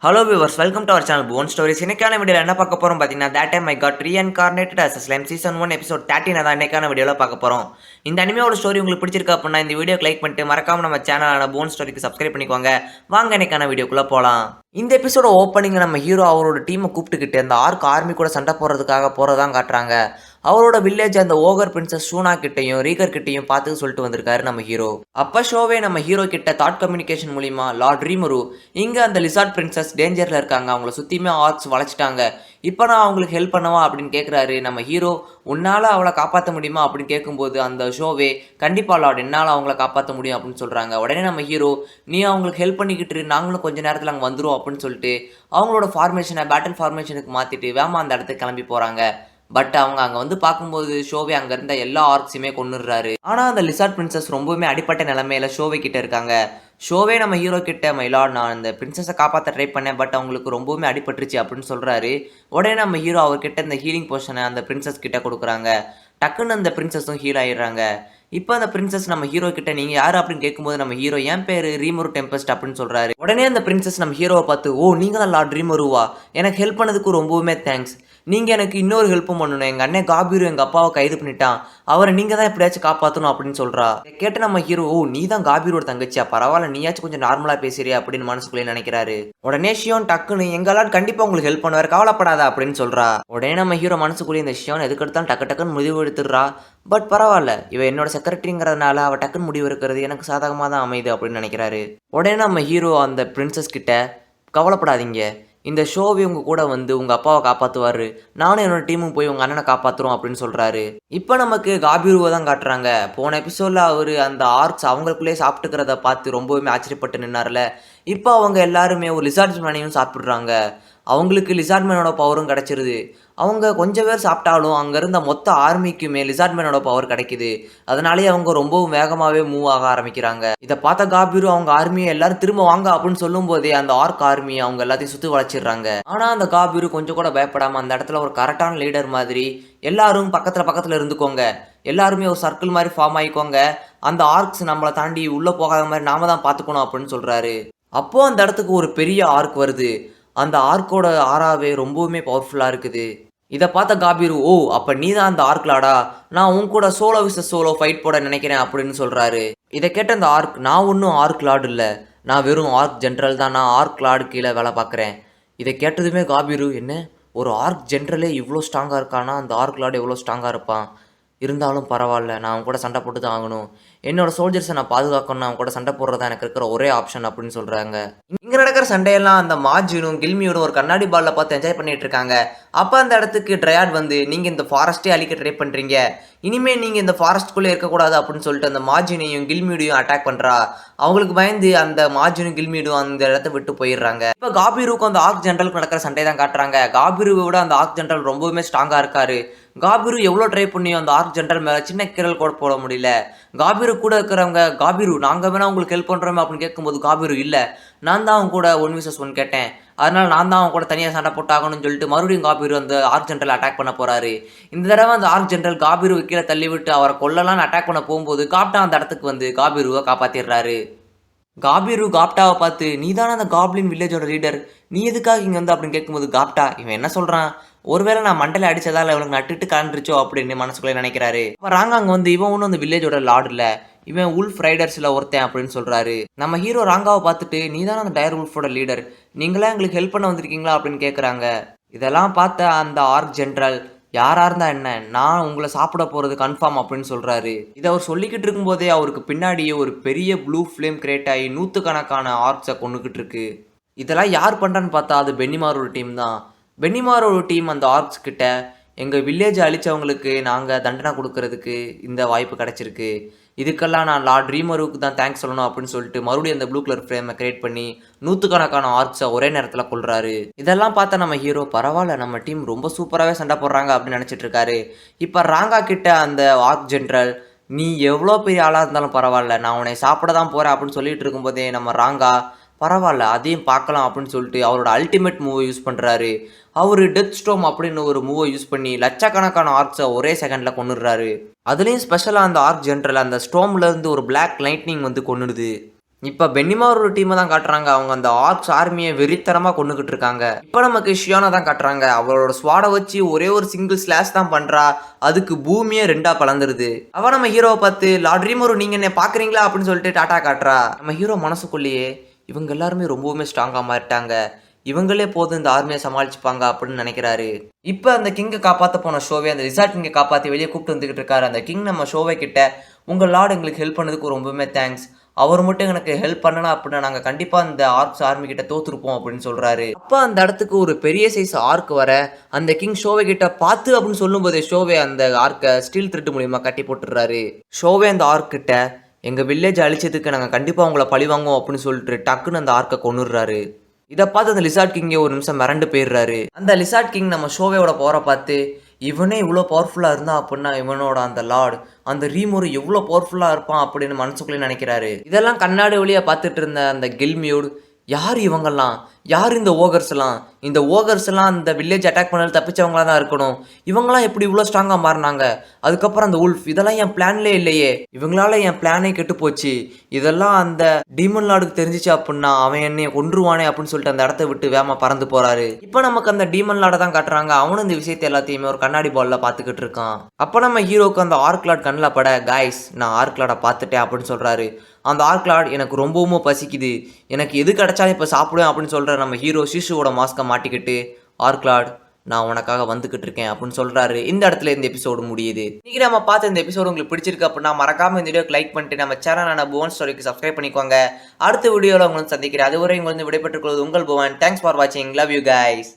Hello viewers, welcome to our channel Bone Stories. இன்னைக்கான வீடியோல என்ன பார்க்க போறோம் பாத்தீங்கன்னா that time I got reincarnated as a slime season 1 episode 13 அதான் இன்னைக்கான வீடியோல பார்க்க போறோம். இந்த அனிமேவோட ஸ்டோரி உங்களுக்கு பிடிச்சிருக்கா அப்படினா இந்த வீடியோக்கு லைக் பண்ணிட்டு மறக்காம நம்ம சேனலான Bone Storyக்கு சப்ஸ்கிரைப் பண்ணிக்கோங்க. வாங்க இன்னைக்கான வீடியோக்குள்ள போலாம். இந்த எபிசோட ஓப்பனிங் நம்ம ஹீரோ அவரோட டீமை கூப்பிட்டுக்கிட்டு அந்த ஆர்மி கூட சண்டை போடுறதுக்காக போறதான் காட்டுறாங்க. அவரோட வில்லேஜ் அந்த ஓகர் பிரின்சஸ் ஷூனா கிட்டையும் ரீகர் கிட்டையும் பார்த்து சொல்லிட்டு வந்திருக்காரு நம்ம ஹீரோ. அப்ப ஷோவே நம்ம ஹீரோ கிட்ட தாட் கம்யூனிகேஷன் மூலியமா லார்ட் ரீமரு இங்க அந்த லிசார்ட் பிரின்சஸ் டேஞ்சர்ல இருக்காங்க, அவங்கள சுத்தியுமே ஆர்க்ஸ் வளைச்சிட்டாங்க, இப்போ நான் அவங்களுக்கு ஹெல்ப் பண்ணவா அப்படின்னு கேட்குறாரு நம்ம ஹீரோ. உன்னால் அவளை காப்பாற்ற முடியுமா அப்படின்னு கேட்கும்போது அந்த ஷோவே கண்டிப்பாக லார்ட் என்னால் அவங்கள காப்பாற்ற முடியும் அப்படின்னு சொல்கிறாங்க. உடனே நம்ம ஹீரோ நீ அவங்களுக்கு ஹெல்ப் பண்ணிக்கிட்டு நாங்களும் கொஞ்சம் நேரத்தில் அங்கே வந்துடும் அப்படின்னு சொல்லிட்டு அவங்களோட ஃபார்மேஷனை பேட்டில் ஃபார்மேஷனுக்கு மாற்றிட்டு வேமா அந்த இடத்துக்கு கிளம்பி போகிறாங்க. பட் அவங்க அங்கே வந்து பார்க்கும்போது ஷோவே அங்கே இருந்த எல்லா ஆர்க்ஸுமே கொண்டுடுறாரு. ஆனால் அந்த லிசார்ட் பிரின்சஸ் ரொம்பவுமே அடிப்பட்ட நிலைமையில ஷோவே கிட்ட இருக்காங்க. ஷோவே நம்ம ஹீரோ கிட்ட மைலார்ட் நான் இந்த பிரின்சஸை காப்பாற்ற ட்ரை பண்ணேன், பட் அவங்களுக்கு ரொம்பவுமே அடிபட்டுருச்சு அப்படின்னு சொல்கிறாரு. உடனே நம்ம ஹீரோ அவர்கிட்ட இந்த ஹீலிங் போர்ஷனை அந்த பிரின்சஸ் கிட்ட கொடுக்குறாங்க. டக்குன்னு அந்த பிரின்சஸும் ஹீல் ஆயிடுறாங்க. இப்போ அந்த பிரின்சஸ் நம்ம ஹீரோ கிட்ட நீங்க யாரு அப்படின்னு கேட்கும்போது நம்ம ஹீரோ என் பேரு ரீமரு டெம்பஸ்ட் அப்படின்னு சொல்றாரு. உடனே அந்த பிரின்சஸ் நம்ம ஹீரோவை பார்த்து ஓ நீங்க தான் லார்ட் ரீமருவா, எனக்கு ஹெல்ப் பண்ணதுக்கு ரொம்பவுமே தேங்க்ஸ். நீங்க எனக்கு இன்னொரு ஹெல்ப்பும் பண்ணணும், எங்க அண்ணன் காபீரு எங்க அப்பாவை கைது பண்ணிட்டான், அவரை நீங்க தான் எப்படியாச்சும் காப்பாற்றணும் அப்படின்னு சொல்றா. கேட்ட நம்ம ஹீரோ ஓ நீ தான் காபீரோட தங்கச்சியா, பரவாயில்ல நீயாச்சும் கொஞ்சம் நார்மலா பேசுறியா அப்படின்னு மனசுக்குள்ளே நினைக்கிறாரு. உடனே ஷியோன் டக்குன்னு எங்களால் கண்டிப்பா உங்களுக்கு ஹெல்ப் பண்ணுவார், கவலைப்படாத அப்படின்னு சொல்றா. உடனே நம்ம ஹீரோ மனசுக்குள்ளே இந்த ஷியோன் எதுக்கு எடுத்தாலும் டக்குன்னு முடிவு எடுத்துடுறா. பட் பரவாயில்ல இவ என்னோட செக்ரட்டரிங்கிறதுனால அவ டக்குன்னு முடிவு இருக்கிறது எனக்கு சாதகமாக தான் அமையுது அப்படின்னு நினைக்கிறாரு. உடனே நம்ம ஹீரோ அந்த பிரின்சஸ் கிட்ட கவலைப்படாதீங்க, இந்த ஷோவை உங்க கூட வந்து உங்க அப்பாவை காப்பாற்றுவாரு, நானும் என்னோட டீமும் போய் உங்க அண்ணனை காப்பாற்றுறோம் அப்படின்னு சொல்றாரு. இப்போ நமக்கு காபீருவை தான் காட்டுறாங்க. போன எபிசோட்ல அவரு அந்த ஆர்க்ஸ் அவங்களுக்குள்ளேயே சாப்பிட்டுக்கிறத பார்த்து ரொம்பவுமே ஆச்சரியப்பட்டு நின்னார்ல. இப்போ அவங்க எல்லாருமே ஒரு லிசார்ட் மேனையும் சாப்பிட்றாங்க. அவங்களுக்கு லிசார்ட் மேனோட பவரும் கிடைச்சிருது. அவங்க கொஞ்சம் பேர் சாப்பிட்டாலும் அங்கே இருந்த மொத்த ஆர்மிக்குமே லிசார்ட் மேனோட பவர் கிடைக்குது. அதனாலேயே அவங்க ரொம்பவும் வேகமாகவே மூவ் ஆக ஆரம்பிக்கிறாங்க. இதை பார்த்த காபீரு அவங்க ஆர்மியை எல்லாரும் திரும்ப வாங்க அப்படின்னு சொல்லும் போதே அந்த ஆர்க் ஆர்மியை அவங்க எல்லாத்தையும் சுற்றி வளைச்சிடுறாங்க. ஆனால் அந்த காபீரு கொஞ்சம் கூட பயப்படாமல் அந்த இடத்துல ஒரு கரெக்டான லீடர் மாதிரி எல்லாரும் பக்கத்தில் இருந்துக்கோங்க, எல்லாருமே ஒரு சர்க்கிள் மாதிரி ஃபார்ம் ஆகிக்கோங்க, அந்த ஆர்க்ஸ் நம்மளை தாண்டி உள்ளே போகாத மாதிரி நாம தான் பார்த்துக்கணும் அப்படின்னு சொல்கிறாரு. அப்போ அந்த இடத்துக்கு ஒரு பெரிய ஆர்க் வருது. அந்த ஆர்க்கோட ஆறாவே ரொம்பவுமே பவர்ஃபுல்லாக இருக்குது. இதை பார்த்த காபீரு ஓ அப்போ நீ தான் அந்த ஆர்க்லாடா, நான் உன் கூட சோலோ விசஸ் சோலோ ஃபைட் போட நினைக்கிறேன் அப்படின்னு சொல்கிறாரு. இதை கேட்ட அந்த ஆர்க் நான் ஒன்றும் ஆர்க் லார்டு இல்லை, நான் வெறும் ஆர்க் ஜென்ரல் தான், நான் ஆர்க் லார்டு கீழே வேலை பார்க்குறேன். இதை கேட்டதுமே காபீரு என்ன ஒரு ஆர்க் ஜென்ரலே இவ்வளோ ஸ்ட்ராங்காக இருக்கானா, அந்த ஆர்க் லார்டு எவ்வளோ ஸ்ட்ராங்காக இருப்பான், இருந்தாலும் பரவாயில்ல நான் அவன் கூட சண்டை போட்டு தான் ஆகணும், என்னோட சோல்ஜர்ஸை நான் பாதுகாக்கணும், அவன் கூட சண்டை போடுறதா எனக்கு இருக்கிற ஒரே ஆப்ஷன் அப்படின்னு சொல்கிறாங்க. இங்கே நடக்கிற சண்டையெல்லாம் அந்த மார்ஜினும் கில்மியோடும் ஒரு கண்ணாடி பாலில் பார்த்து என்ஜாய் பண்ணிட்டு இருக்காங்க. அப்போ அந்த இடத்துக்கு ட்ரையாட் வந்து நீங்கள் இந்த ஃபாரஸ்ட்டே அழிக்க ட்ரை பண்ணுறீங்க, இனிமேல் நீங்கள் இந்த ஃபாரஸ்ட்குள்ளே இருக்கக்கூடாது அப்படின்னு சொல்லிட்டு அந்த மார்ஜினையும் கில்மியோடையும் அட்டாக் பண்ணுறா. அவங்களுக்கு பயந்து அந்த மார்ஜினும் கில்மியும் அந்த இடத்த விட்டு போயிடுறாங்க. இப்போ காபீருக்கும் அந்த ஆர்க் ஜென்ரலுக்கு நடக்கிற சண்டை தான் காட்டுறாங்க. காபீருவை விட அந்த ஆர்க் ஜென்ரல் ரொம்பவுமே ஸ்ட்ராங்காக இருக்காரு. காபீரு எவ்வளோ ட்ரை பண்ணியும் அந்த ஆர்க் ஜென்ரல் மேலே சின்ன கிரல் கூட போட முடியல. காபீரு கூட இருக்கிறவங்க காபீரு நாங்கள் வேணா உங்களுக்கு ஹெல்ப் பண்ணுறோமே அப்படின்னு கேட்கும்போது காபீரு இல்லை நான் தான் அவங்க கூட 1vs1 கேட்டேன், அதனால நான் தான் அவங்க கூட தனியாக சண்டை போட்டாகணும்னு சொல்லிட்டு மறுபடியும் காபீரு அந்த ஆர்க் ஜென்ரல் அட்டாக் பண்ண போறாரு. இந்த தடவை அந்த ஆர்க் ஜென்ரல் காபீரு கீழே தள்ளி விட்டு அவரை கொல்லலான்னு அட்டாக் பண்ண போகும்போது காப்டா அந்த இடத்துக்கு வந்து காபீருவை காப்பாற்றிடுறாரு. காபீரு காப்டாவை பார்த்து நீ தானே அந்த காப்ளின் வில்லேஜோட லீடர், நீ எதுக்காக இங்கே வந்து அப்படின்னு கேட்கும்போது காப்டா இவன் என்ன சொல்கிறான், ஒருவேளை நான் மண்டல அடிச்சதால இவனுக்கு நட்டுட்டு கலந்துருச்சோ அப்படின்னு மனசுக்குள்ளே நினைக்கிறாரு. அப்போ ராங்காங்க வந்து இவன் ஒன்றும் அந்த வில்லேஜோட லார்டு இல்லை, இவன் உல்ஃப் ரைடர்ஸில் ஒருத்தன் அப்படின்னு சொல்கிறாரு. நம்ம ஹீரோ ராங்காவை பார்த்துட்டு நீ தானே அந்த டயர் உல்ஃபோட லீடர், நீங்களா எங்களுக்கு ஹெல்ப் பண்ண வந்திருக்கீங்களா அப்படின்னு கேட்குறாங்க. இதெல்லாம் பார்த்த அந்த ஆர்க் ஜென்ரல் யாரா இருந்தா என்ன, நான் உங்களை சாப்பிட போறது கன்ஃபார்ம் அப்படின்னு சொல்றாரு. இதை அவர் சொல்லிக்கிட்டு இருக்கும்போதே அவருக்கு பின்னாடியே ஒரு பெரிய ப்ளூ ஃப்ளேம் கிரியேட் ஆகி நூற்றுக்கணக்கான ஆர்க்ஸை கொண்டுகிட்டு இருக்கு. இதெல்லாம் யார் பண்ணுறான்னு பார்த்தா அது பென்னிமாரோட டீம் தான். பென்னிமாரோட டீம் அந்த ஆர்க்ஸ் கிட்ட எங்கள் வில்லேஜை அழிச்சவங்களுக்கு நாங்கள் தண்டனை கொடுக்கறதுக்கு இந்த வாய்ப்பு கிடைச்சிருக்கு, இதுக்கெல்லாம் நான் லார்ட் ரீமருக்கு தான் தேங்க்ஸ் சொல்லணும் அப்படின்னு சொல்லிட்டு மறுபடியும் அந்த ப்ளூ கலர் ஃப்ரேமை கிரியேட் பண்ணி நூற்றுக்கணக்கான ஆர்க்ஸை ஒரே நேரத்தில் கொள்றாரு. இதெல்லாம் பார்த்தா நம்ம ஹீரோ பரவாயில்ல நம்ம டீம் ரொம்ப சூப்பராகவே சண்டை போடுறாங்க அப்படின்னு நினச்சிட்டு இருக்காரு. இப்போ ராங்கா கிட்ட அந்த ஆர்க் ஜென்ரல் நீ எவ்வளோ பெரிய ஆளாக இருந்தாலும் பரவாயில்ல நான் உன்னை சாப்பிட தான் போகிறேன் அப்படின்னு சொல்லிட்டு இருக்கும்போதே நம்ம ராங்கா பரவாயில்ல அதையும் பார்க்கலாம் அப்படின்னு சொல்லிட்டு அவரோட அல்டிமேட் மூவை யூஸ் பண்ணுறாரு. அவர் டெத் ஸ்டோம் அப்படின்னு ஒரு மூவை யூஸ் பண்ணி லட்சக்கணக்கான ஆர்க்ஸை ஒரே செகண்டில் கொண்டுடுறாரு. அதுலேயும் ஸ்பெஷலாக அந்த ஆர்க் ஜென்ரல் அந்த ஸ்டோம்லேருந்து ஒரு பிளாக் லைட்னிங் வந்து கொண்டுடுது. இப்போ பென்னிமாரோட டீமை தான் காட்டுறாங்க. அவங்க அந்த ஆர்க்ஸ் ஆர்மியை வெறித்தனமாக கொண்டுகிட்டு இருக்காங்க. இப்போ நமக்கு ஷியானா தான் காட்டுறாங்க. அவளோட ஸ்வாடை வச்சு ஒரே ஒரு சிங்கிள் ஸ்லாஷ் தான் பண்ணுறா. அதுக்கு பூமியே ரெண்டா கலந்துருது. அவ நம்ம ஹீரோவை பார்த்து லார்ட் ரீமோரு நீங்கள் என்ன பார்க்குறீங்களா அப்படின்னு சொல்லிட்டு டாட்டா காட்டுறா. நம்ம ஹீரோ மனசுக்குள்ளேயே இவங்க எல்லாருமே ரொம்பவுமே ஸ்ட்ராங்காக மாறிட்டாங்க, இவங்களே போதும் இந்த ஆர்மியை சமாளிச்சுப்பாங்க அப்படின்னு நினைக்கிறாரு. இப்போ அந்த கிங்கை காப்பாற்ற போன ஷோவை அந்த ரிசார்ட் கிங்கை காப்பாற்றி வெளியே கூப்பிட்டு வந்துக்கிட்டு இருக்காரு. அந்த கிங் நம்ம ஷோவை கிட்ட உங்கள் லார்டு எங்களுக்கு ஹெல்ப் பண்ணதுக்கு ரொம்பவுமே தேங்க்ஸ், அவர் மட்டும் எனக்கு ஹெல்ப் பண்ணலாம் அப்படின்னா நாங்கள் கண்டிப்பாக அந்த ஆர்க்ஸ் ஆர்மி கிட்ட தோத்துருப்போம் அப்படின்னு சொல்கிறாரு. அப்போ அந்த இடத்துக்கு ஒரு பெரிய சைஸ் ஆர்க் வர அந்த கிங் ஷோவை கிட்ட பார்த்து அப்படின்னு சொல்லும்போதே ஷோவே அந்த ஆர்க்கை ஸ்டீல் த்ரெட் மூலியமாக கட்டி போட்டுடுறாரு. ஷோவே அந்த ஆர்க் கிட்ட எங்கள் வில்லேஜ் அழிச்சதுக்கு நாங்கள் கண்டிப்பாக உங்களை பழி வாங்குவோம் அப்படின்னு சொல்லிட்டு டக்குன்னு அந்த ஆர்க்கை கொண்டுடுறாரு. இதை பார்த்து அந்த லிசார்ட் கிங்கே ஒரு நிமிஷம் மிரண்டு போயிடுறாரு. அந்த லிசார்ட் கிங் நம்ம ஷோவேயோட போகிற பார்த்து இவனே இவ்வளோ பவர்ஃபுல்லாக இருந்தான் அப்படின்னா இவனோட அந்த லார்டு அந்த ரீமோரு எவ்வளோ பவர்ஃபுல்லாக இருப்பான் அப்படின்னு மனசுக்குள்ளே நினைக்கிறாரு. இதெல்லாம் கண்ணாடி வழியாக பார்த்துட்டு இருந்த அந்த கில்மியூட் யார் இவங்கெல்லாம், யார் இந்த ஓகர்ஸ்லாம், இந்த ஓகர்ஸ்லாம் அந்த வில்லேஜ் அட்டாக் பண்ணது தப்பிச்சவங்களா தான் இருக்கணும், இவங்களாம் எப்படி இவ்வளோ ஸ்ட்ராங்காக மாறினாங்க, அதுக்கப்புறம் அந்த உல்ஃப் இதெல்லாம் என் பிளான்லே இல்லையே, இவங்களால என் பிளானே கெட்டு போச்சு, இதெல்லாம் அந்த டீமன் லார்டுக்கு தெரிஞ்சிச்சு அப்படின்னா அவன் என்னைய கொன்றுவானே அப்படின்னு சொல்லிட்டு அந்த இடத்த விட்டு வேமா பறந்து போறாரு. இப்போ நமக்கு அந்த டீமன் லார்டை தான் காட்டுறாங்க. அவனும் இந்த விஷயத்தை எல்லாத்தையுமே ஒரு கண்ணாடி பால்ல பார்த்துக்கிட்டு இருக்கான். அப்போ நம்ம ஹீரோக்கு அந்த ஆர்க் லார்ட் கண்ணில் பட காய்ஸ் நான் ஆர்க் லார்டை பார்த்துட்டேன் அப்படின்னு சொல்றாரு. அந்த ஆர்க் லார்ட் எனக்கு ரொம்பவும் பசிக்குது, எனக்கு எது கிடைச்சாலும் இப்போ சாப்பிடுவேன் அப்படின்னு சொல்கிற நம்ம ஹீரோ சிசுவோட மாஸ்கை மாட்டிக்கிட்டு ஆர்க் லார்ட் நான் உனக்காக வந்துக்கிட்டு இருக்கேன் அப்படின்னு சொல்கிறாரு. இந்த இடத்துல இந்த எபிசோடு முடியுது. இன்னைக்கு நம்ம பார்த்த இந்த எபிசோடு உங்களுக்கு பிடிச்சிருக்கு அப்படின்னா மறக்காம இந்த வீடியோக்கு லைக் பண்ணிட்டு நம்ம சேனலான புவன் ஸ்டோரிக்கு சப்ஸ்கிரைப் பண்ணிக்கோங்க. அடுத்த வீடியோவில் உங்களுக்கு சந்திக்கிறேன். அதுவரை உங்களுக்கு விடைபெற்றுக் கொள்வது உங்கள் புவன். தேங்க்ஸ் ஃபார் வாட்சிங். Love you guys.